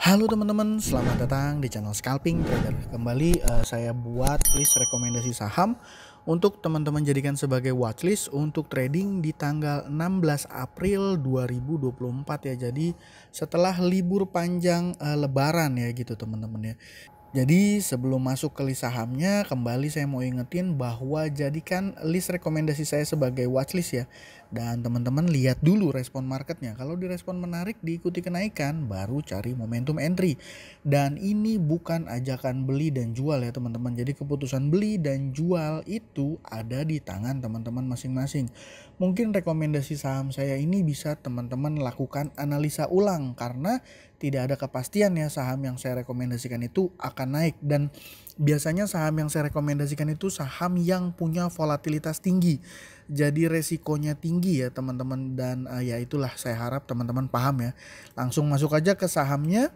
Halo teman-teman, selamat datang di channel Scalping Trader. Kembali saya buat list rekomendasi saham untuk teman-teman jadikan sebagai watchlist untuk trading di tanggal 16 April 2024 ya. Jadi setelah libur panjang Lebaran ya gitu teman-teman ya. Jadi sebelum masuk ke list sahamnya, kembali saya mau ingetin bahwa jadikan list rekomendasi saya sebagai watchlist ya. Dan teman-teman lihat dulu respon marketnya. Kalau direspon menarik, diikuti kenaikan, baru cari momentum entry. Dan ini bukan ajakan beli dan jual ya teman-teman. Jadi keputusan beli dan jual itu ada di tangan teman-teman masing-masing. Mungkin rekomendasi saham saya ini bisa teman-teman lakukan analisa ulang karena tidak ada kepastian ya saham yang saya rekomendasikan itu akan naik, dan biasanya saham yang saya rekomendasikan itu saham yang punya volatilitas tinggi, jadi resikonya tinggi ya teman-teman. Dan ya itulah, saya harap teman-teman paham ya. Langsung masuk aja ke sahamnya.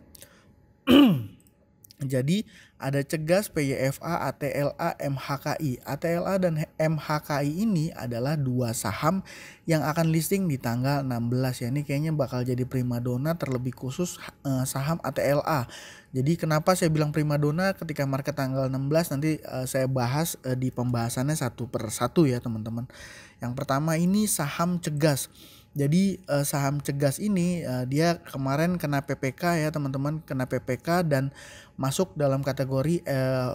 Jadi ada Cegas, PYFA, ATLA, MHKI. ATLA dan MHKI ini adalah dua saham yang akan listing di tanggal 16 ya. Ini kayaknya bakal jadi primadona, terlebih khusus saham ATLA. Jadi kenapa saya bilang primadona ketika market tanggal 16, nanti saya bahas di pembahasannya satu per satu ya teman-teman. Yang pertama ini saham Cegas. Jadi saham Cegas ini dia kemarin kena PPK ya teman-teman, kena PPK dan masuk dalam kategori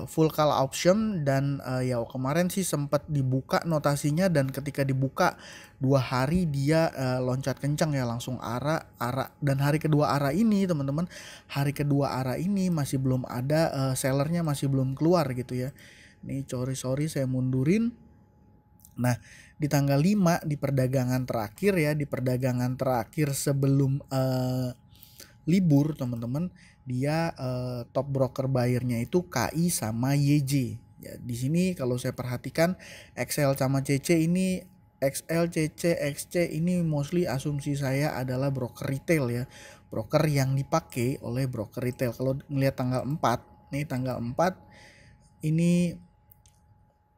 full call option. Dan ya kemarin sih sempat dibuka notasinya, dan ketika dibuka 2 hari dia loncat kencang ya, langsung arah. Dan hari kedua arah ini teman-teman, hari kedua arah ini masih belum ada sellernya, masih belum keluar gitu ya. Ini sorry saya mundurin. Nah, di tanggal 5 di perdagangan terakhir ya, di perdagangan terakhir sebelum libur teman-teman, dia top broker buyernya itu KI sama YJ. Ya, di sini kalau saya perhatikan XL sama CC ini, XL, CC, XC ini mostly asumsi saya adalah broker retail ya. Broker yang dipakai oleh broker retail. Kalau ngelihat tanggal 4, nih tanggal 4 ini,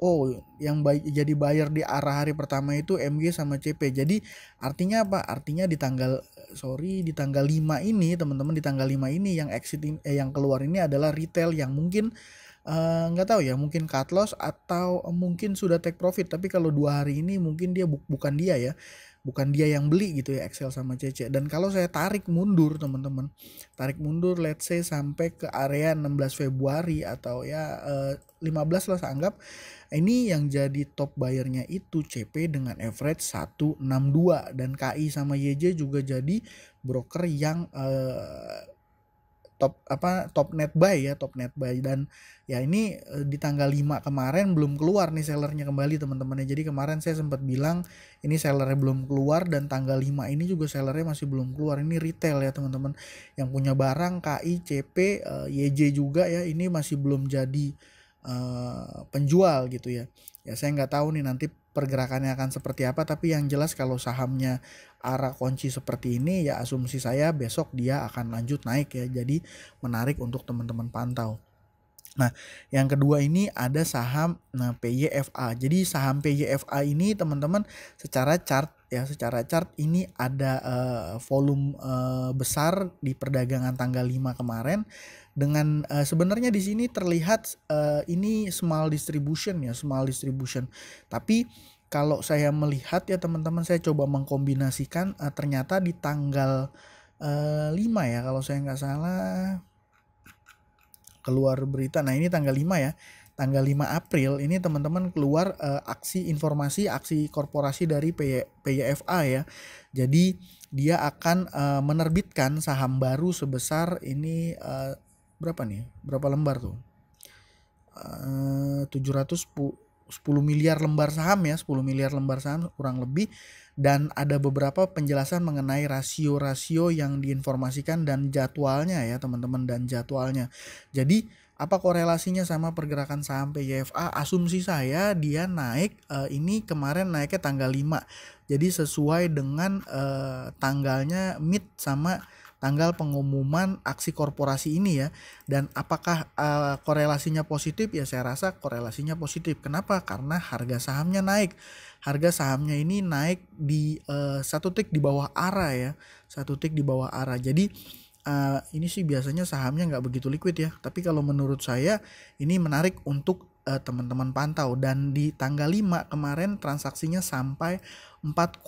oh, yang jadi buyer di arah hari pertama itu MG sama CP. Jadi artinya apa? Artinya di tanggal 5 ini teman-teman, di tanggal 5 ini yang exit yang keluar ini adalah retail yang mungkin nggak tahu ya, mungkin cut loss atau mungkin sudah take profit. Tapi kalau 2 hari ini mungkin dia bukan dia ya. Bukan dia yang beli gitu ya, Excel sama CC. Dan kalau saya tarik mundur teman-teman, tarik mundur let's say sampai ke area 16 Februari atau ya 15 lah saya anggap. Ini yang jadi top buyernya itu CP dengan average 162, dan KI sama YJ juga jadi broker yang top net buy ya, top net buy. Dan ya ini di tanggal 5 kemarin belum keluar nih sellernya kembali teman-teman ya. Jadi kemarin saya sempat bilang ini sellernya belum keluar, dan tanggal 5 ini juga sellernya masih belum keluar. Ini retail ya teman-teman, yang punya barang KI, CP, YJ juga ya, ini masih belum jadi penjual gitu ya. Ya saya nggak tahu nih nanti pergerakannya akan seperti apa, tapi yang jelas kalau sahamnya arah kunci seperti ini ya, asumsi saya besok dia akan lanjut naik ya. Jadi menarik untuk teman-teman pantau. Nah, yang kedua ini ada saham PYFA. Jadi saham PYFA ini teman-teman secara chart ya, secara chart ini ada volume besar di perdagangan tanggal 5 kemarin, dengan sebenarnya di sini terlihat ini small distribution ya, small distribution. Tapi kalau saya melihat ya teman-teman, saya coba mengkombinasikan ternyata di tanggal 5 ya, kalau saya nggak salah keluar berita. Nah ini tanggal 5 ya, tanggal 5 April ini teman-teman keluar aksi informasi, aksi korporasi dari PYFA ya. Jadi dia akan menerbitkan saham baru sebesar ini berapa nih, berapa lembar tuh, 710 miliar lembar saham ya, 10 miliar lembar saham kurang lebih. Dan ada beberapa penjelasan mengenai rasio-rasio yang diinformasikan dan jadwalnya ya teman-teman, dan jadwalnya. Jadi apa korelasinya sama pergerakan saham PYFA? Asumsi saya dia naik ini kemarin naiknya tanggal 5. Jadi sesuai dengan tanggalnya mid sama tanggal pengumuman aksi korporasi ini ya. Dan apakah korelasinya positif? Ya saya rasa korelasinya positif. Kenapa? Karena harga sahamnya naik. Harga sahamnya ini naik di 1 tick di bawah arah ya, 1 tick di bawah arah. Jadi ini sih biasanya sahamnya nggak begitu liquid ya. Tapi kalau menurut saya ini menarik untuk teman-teman pantau. Dan di tanggal 5 kemarin transaksinya sampai 4,8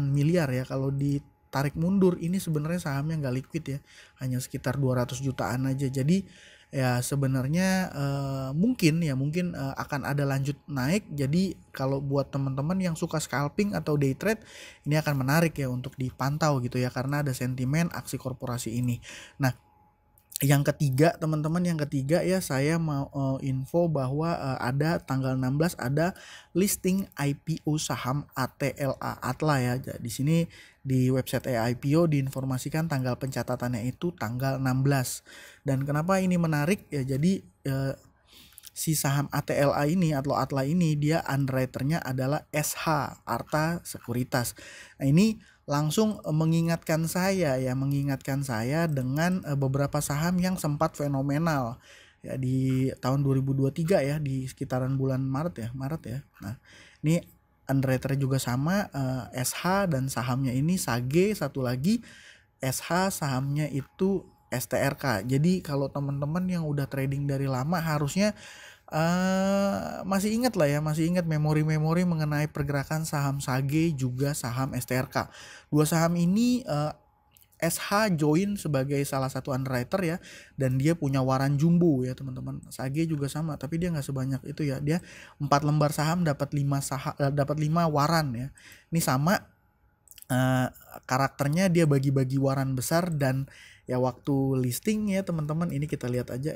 miliar ya. Kalau ditarik mundur ini sebenarnya sahamnya nggak liquid ya. Hanya sekitar 200 jutaan aja. Jadi ya sebenarnya mungkin akan ada lanjut naik. Jadi kalau buat teman-teman yang suka scalping atau day trade, ini akan menarik ya untuk dipantau gitu ya, karena ada sentimen aksi korporasi ini. Nah, yang ketiga teman-teman, yang ketiga ya, saya mau info bahwa ada tanggal 16 ada listing IPO saham ATLA Atla ya. Di sini di website IPO diinformasikan tanggal pencatatannya itu tanggal 16. Dan kenapa ini menarik ya, jadi si saham ATLA ini atau Atla ini dia underwriternya adalah SH Arta Sekuritas. Nah, ini langsung mengingatkan saya dengan beberapa saham yang sempat fenomenal ya di tahun 2023 ya, di sekitaran bulan Maret ya. Nah, ini underwriter juga sama, SH, dan sahamnya ini Sage. Satu lagi SH, sahamnya itu STRK. Jadi kalau teman-teman yang udah trading dari lama harusnya masih ingat memori-memori mengenai pergerakan saham Sage juga saham STRK. Dua saham ini SH join sebagai salah satu underwriter ya, dan dia punya waran jumbo ya teman-teman. Sage juga sama, tapi dia nggak sebanyak itu ya. Dia 4 lembar saham dapat 5 waran ya. Ini sama karakternya, dia bagi-bagi waran besar. Dan ya waktu listing ya teman-teman, ini kita lihat aja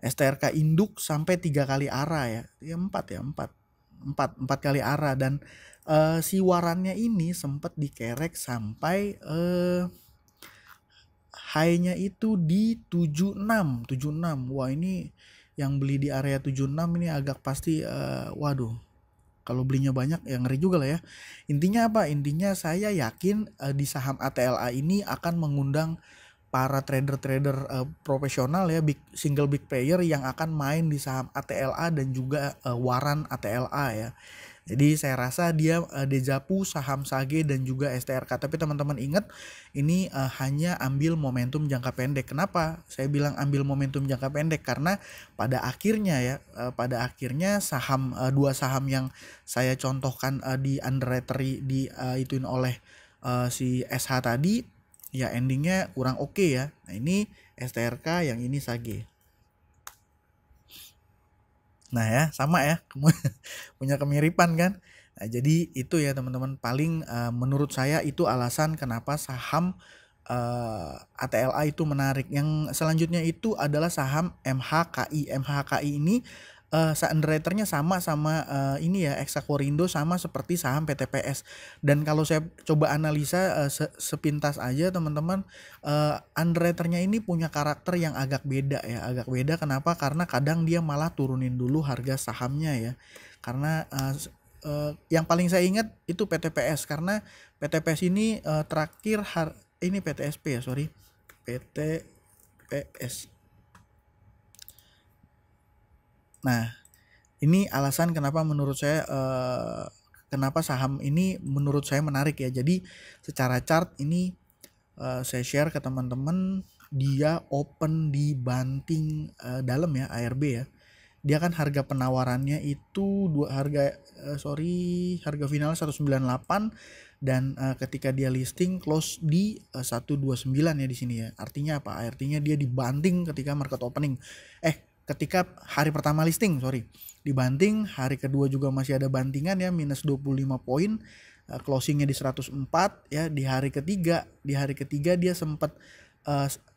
STRK induk sampai 3 kali arah ya. Ya 4 kali arah. Dan si warannya ini sempat dikerek sampai high-nya itu di 76. Wah, ini yang beli di area 76 ini agak pasti waduh, kalau belinya banyak ya ngeri juga lah ya. Intinya apa? Intinya saya yakin di saham ATLA ini akan mengundang para trader-trader profesional ya, single big player yang akan main di saham ATLA dan juga waran ATLA ya. Jadi saya rasa dia dejavu saham Sage dan juga STRK. Tapi teman-teman ingat, ini hanya ambil momentum jangka pendek. Kenapa saya bilang ambil momentum jangka pendek? Karena pada akhirnya saham dua saham yang saya contohkan di underwriter ituin oleh si SH tadi ya, endingnya kurang oke ya. Nah, ini STRK, yang ini Sage. Nah ya, sama ya, punya kemiripan kan. Nah, jadi itu ya teman-teman, paling menurut saya itu alasan kenapa saham ATLA itu menarik. Yang selanjutnya itu adalah saham MHKI. MHKI ini underwriternya sama ini ya, Hexaquarindo, sama seperti saham PTPS. Dan kalau saya coba analisa sepintas aja teman-teman, underwriternya ini punya karakter yang agak beda ya. Agak beda kenapa? Karena kadang dia malah turunin dulu harga sahamnya ya. Karena yang paling saya ingat itu PTPS, karena PTPS ini terakhir ini PTSP ya, sorry, PTPS. Nah, ini alasan kenapa menurut saya kenapa saham ini menurut saya menarik ya. Jadi secara chart ini saya share ke teman-teman, dia open di banting dalam ya, ARB ya. Dia kan harga penawarannya itu harga final 198, dan ketika dia listing close di 129 ya di sini ya. Artinya apa? Artinya dia dibanting ketika market opening. Ketika hari pertama listing, dibanting, hari kedua juga masih ada bantingan ya, minus 25 poin, closingnya di 104 ya. Di hari ketiga dia sempat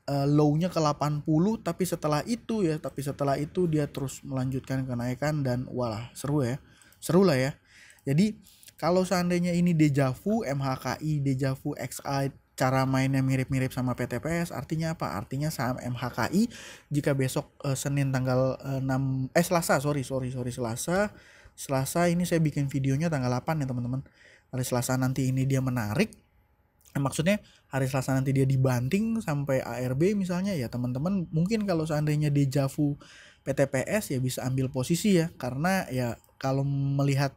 low-nya ke 80, tapi setelah itu dia terus melanjutkan kenaikan, dan walah seru lah ya. Jadi kalau seandainya ini dejavu MHKI, dejavu XI, cara mainnya mirip-mirip sama PTPS, artinya apa? Artinya saham MHKI jika besok Senin tanggal 6 Selasa ini saya bikin videonya tanggal 8 ya teman-teman. Hari Selasa nanti ini dia menarik. Maksudnya hari Selasa nanti dia dibanting sampai ARB misalnya ya, teman-teman mungkin kalau seandainya dejavu PTPS ya bisa ambil posisi ya, karena ya kalau melihat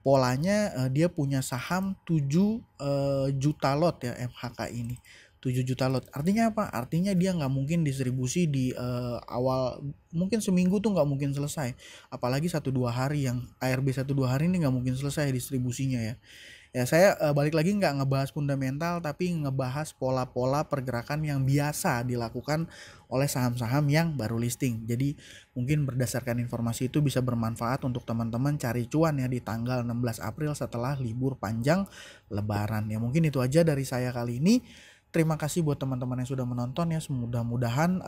polanya dia punya saham 7 juta lot ya MHKI ini. 7 juta lot. Artinya apa? Artinya dia nggak mungkin distribusi di awal, mungkin seminggu tuh nggak mungkin selesai. Apalagi 1-2 hari, yang ARB 1-2 hari ini nggak mungkin selesai distribusinya ya. Ya saya balik lagi nggak ngebahas fundamental, tapi ngebahas pola-pola pergerakan yang biasa dilakukan oleh saham-saham yang baru listing. Jadi mungkin berdasarkan informasi itu bisa bermanfaat untuk teman-teman cari cuan ya di tanggal 16 April setelah libur panjang Lebaran. Ya mungkin itu aja dari saya kali ini. Terima kasih buat teman-teman yang sudah menonton ya. Mudah-mudahan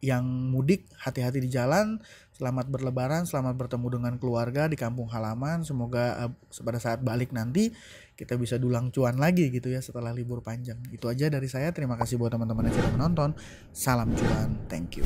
yang mudik hati-hati di jalan, selamat berlebaran, selamat bertemu dengan keluarga di kampung halaman. Semoga pada saat balik nanti kita bisa dulang cuan lagi gitu ya setelah libur panjang. Itu aja dari saya, terima kasih buat teman-teman yang sudah menonton. Salam cuan, thank you.